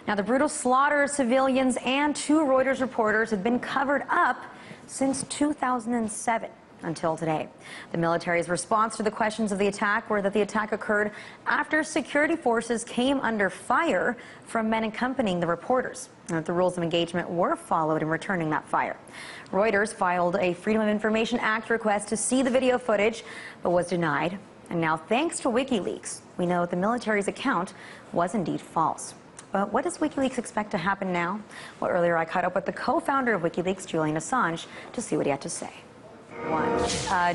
Now, the brutal slaughter of civilians and 2 Reuters reporters had been covered up since 2007 until today. The military's response to the questions of the attack were that the attack occurred after security forces came under fire from men accompanying the reporters, and that the rules of engagement were followed in returning that fire. Reuters filed a Freedom of Information Act request to see the video footage, but was denied. And now, thanks to Wikileaks, we know the military's account was indeed false. But what does Wikileaks expect to happen now? Well, earlier I caught up with the co-founder of Wikileaks, Julian Assange, to see what he had to say.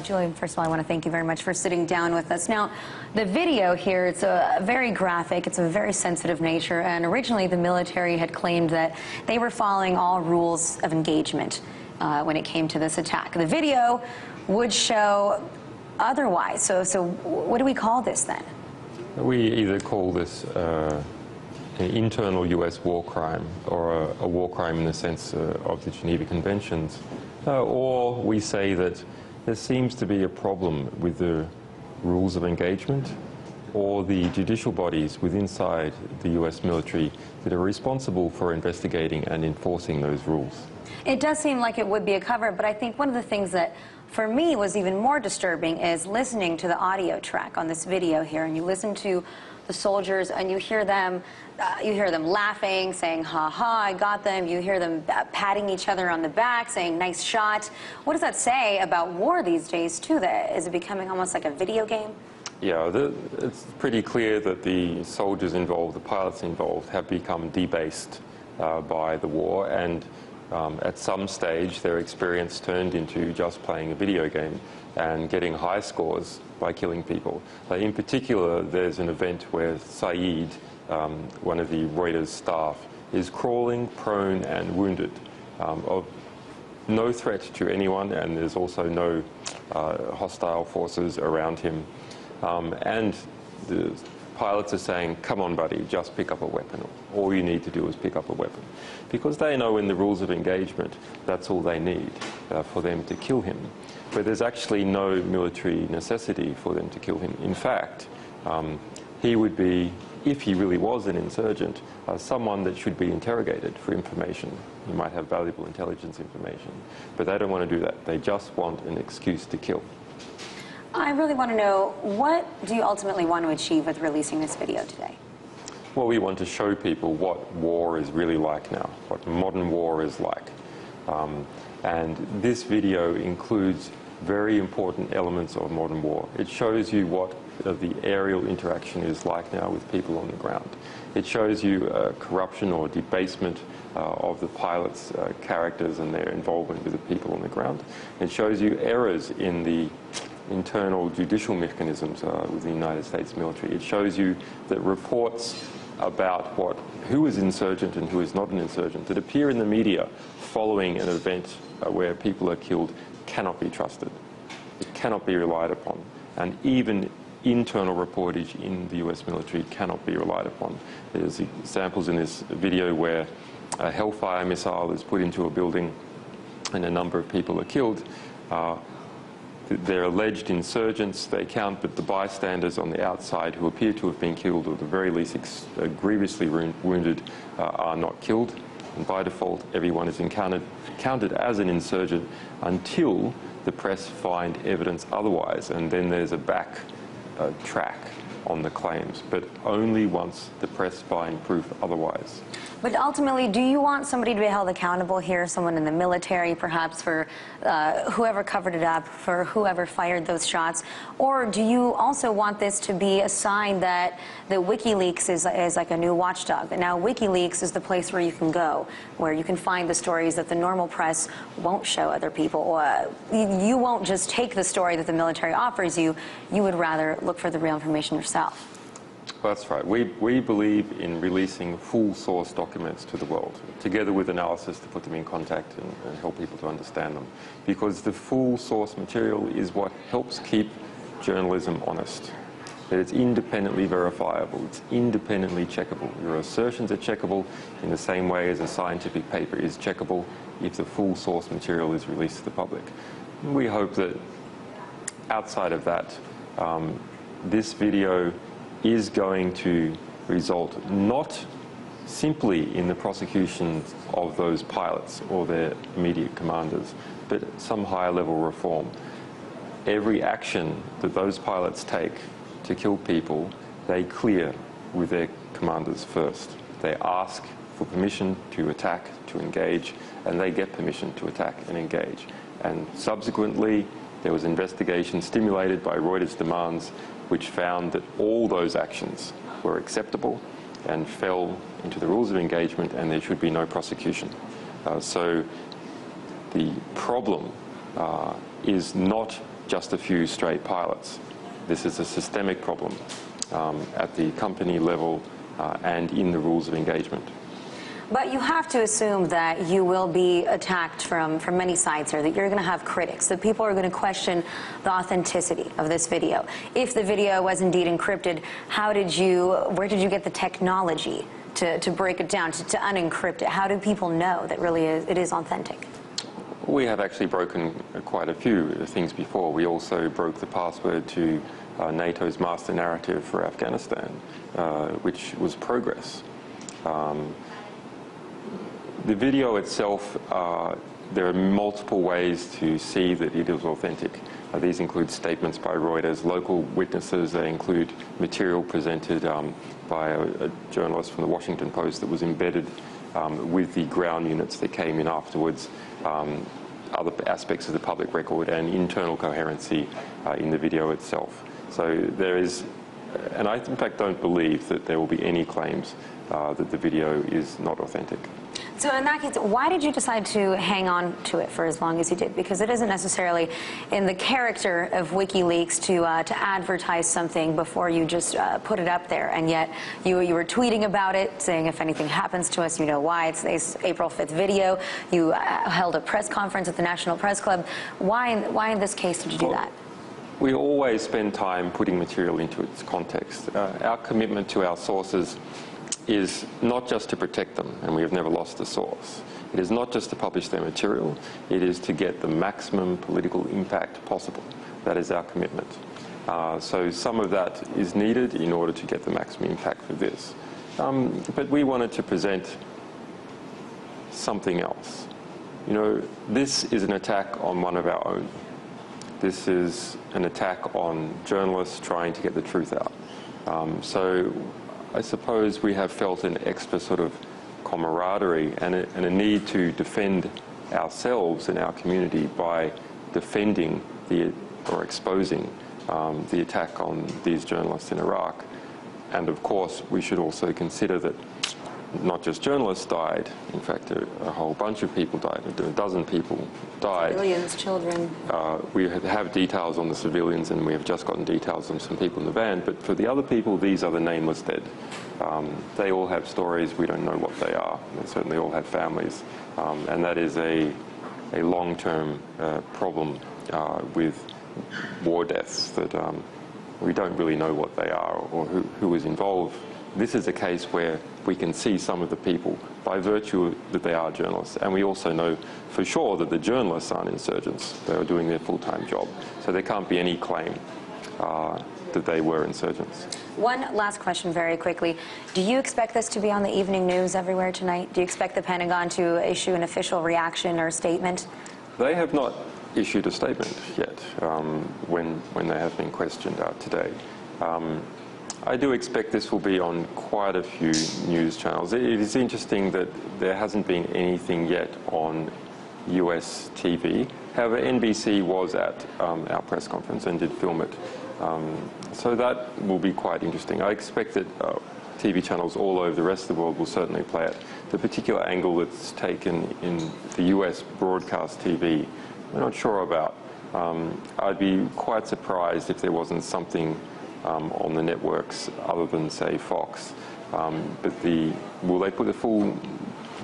Julian, first of all, I want to thank you very much for sitting down with us. Now, the video here, it's a very graphic, it's a very sensitive nature, and originally the military had claimed that they were following all rules of engagement when it came to this attack. The video would show otherwise. So what do we call this then? We either call this an internal U.S. war crime or a war crime in the sense of the Geneva Conventions. Or we say that there seems to be a problem with the rules of engagement or the judicial bodies inside the U.S. military that are responsible for investigating and enforcing those rules. It does seem like it would be a cover, but I think one of the things that for me was even more disturbing is listening to the audio track on this video here, and you listen to the soldiers and you hear them laughing, saying, ha ha, I got them. You hear them patting each other on the back, saying, nice shot. What does that say about war these days, too? Is it becoming almost like a video game? Yeah, it's pretty clear that the soldiers involved, the pilots involved, have become debased by the war, and at some stage their experience turned into just playing a video game and getting high scores by killing people. In particular, there's an event where Saeed, one of the Reuters staff, is crawling, prone and wounded, of no threat to anyone, and there's also no hostile forces around him. And the pilots are saying, come on buddy, just pick up a weapon. All you need to do is pick up a weapon. Because they know in the rules of engagement, that's all they need for them to kill him. But there's actually no military necessity for them to kill him. In fact, he would be, if he really was an insurgent, someone that should be interrogated for information. He might have valuable intelligence information. But they don't want to do that. They just want an excuse to kill. I really want to know, what do you ultimately want to achieve with releasing this video today? Well, we want to show people what war is really like now, what modern war is like. And this video includes very important elements of modern war. It shows you what the aerial interaction is like now with people on the ground. It shows you corruption or debasement of the pilots' characters and their involvement with the people on the ground. It shows you errors in the internal judicial mechanisms with the United States military. It shows you that reports about who is insurgent and who is not an insurgent that appear in the media following an event where people are killed cannot be trusted. It cannot be relied upon. And even internal reportage in the US military cannot be relied upon. There's examples in this video where a Hellfire missile is put into a building and a number of people are killed. They're alleged insurgents. They count that the bystanders on the outside who appear to have been killed, or at the very least grievously wounded, are not killed. And by default, everyone is counted as an insurgent until the press find evidence otherwise. And then there's a back track on the claims, but only once the press find proof otherwise. But ultimately, do you want somebody to be held accountable here, someone in the military perhaps, for whoever covered it up, for whoever fired those shots? Or do you also want this to be a sign that the Wikileaks is like a new watchdog, that now Wikileaks is the place where you can go, where you can find the stories that the normal press won't show other people? You won't just take the story that the military offers you, you would rather look for the real information yourself. That's right. We believe in releasing full source documents to the world, together with analysis to put them in contact and help people to understand them. Because the full source material is what helps keep journalism honest. That it's independently verifiable, it's independently checkable. Your assertions are checkable in the same way as a scientific paper is checkable if the full source material is released to the public. We hope that outside of that, this video is going to result not simply in the prosecution of those pilots or their immediate commanders, but some higher level reform. Every action that those pilots take to kill people, they clear with their commanders first. They ask for permission to attack, to engage, and they get permission to attack and engage. And subsequently, there was investigation stimulated by Reuters' demands, which found that all those actions were acceptable and fell into the rules of engagement, and there should be no prosecution. So the problem is not just a few stray pilots. This is a systemic problem at the company level and in the rules of engagement. But you have to assume that you will be attacked from many sides here, that you're going to have critics, that people are going to question the authenticity of this video. If the video was indeed encrypted, where did you get the technology to break it down, to unencrypt it? How do people know that really it is authentic? We have actually broken quite a few things before. We also broke the password to NATO's master narrative for Afghanistan, which was progress. The video itself, there are multiple ways to see that it is authentic. These include statements by Reuters, local witnesses. They include material presented by a journalist from the Washington Post that was embedded with the ground units that came in afterwards, other aspects of the public record, and internal coherency in the video itself. So there is, and I in fact don't believe that there will be any claims that the video is not authentic. So in that case, why did you decide to hang on to it for as long as you did? Because it isn't necessarily in the character of Wikileaks to advertise something before you just put it up there. And yet you were tweeting about it, saying if anything happens to us, you know why. It's April 5th video. You held a press conference at the National Press Club. Why in this case did you do that? We always spend time putting material into its context. Our commitment to our sources is not just to protect them, and we have never lost a source. It is not just to publish their material, it is to get the maximum political impact possible. That is our commitment. So some of that is needed in order to get the maximum impact for this. But we wanted to present something else. You know, this is an attack on one of our own. This is an attack on journalists trying to get the truth out. So I suppose we have felt an extra sort of camaraderie and a need to defend ourselves and our community by defending or exposing the attack on these journalists in Iraq. And of course, we should also consider that not just journalists died. In fact, a whole bunch of people died. A dozen people died. Civilians, children. We have details on the civilians, and we have just gotten details on some people in the van. But for the other people, these are the nameless dead. They all have stories. We don't know what they are. They certainly all have families. And that is a long-term problem with war deaths that we don't really know what they are or who is involved. This is a case where we can see some of the people by virtue that they are journalists. And we also know for sure that the journalists aren't insurgents. They are doing their full-time job. So there can't be any claim that they were insurgents. One last question very quickly. Do you expect this to be on the evening news everywhere tonight? Do you expect the Pentagon to issue an official reaction or statement? They have not issued a statement yet when they have been questioned today. I do expect this will be on quite a few news channels. It is interesting that there hasn't been anything yet on US TV. However, NBC was at our press conference and did film it. So that will be quite interesting. I expect that TV channels all over the rest of the world will certainly play it. The particular angle that's taken in the US broadcast TV, we're not sure about. I'd be quite surprised if there wasn't something on the networks other than, say, Fox. But will they put a full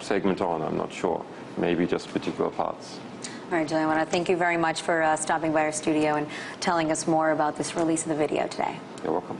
segment on? I'm not sure. Maybe just particular parts. All right, Julian, I want to thank you very much for stopping by our studio and telling us more about this release of the video today. You're welcome.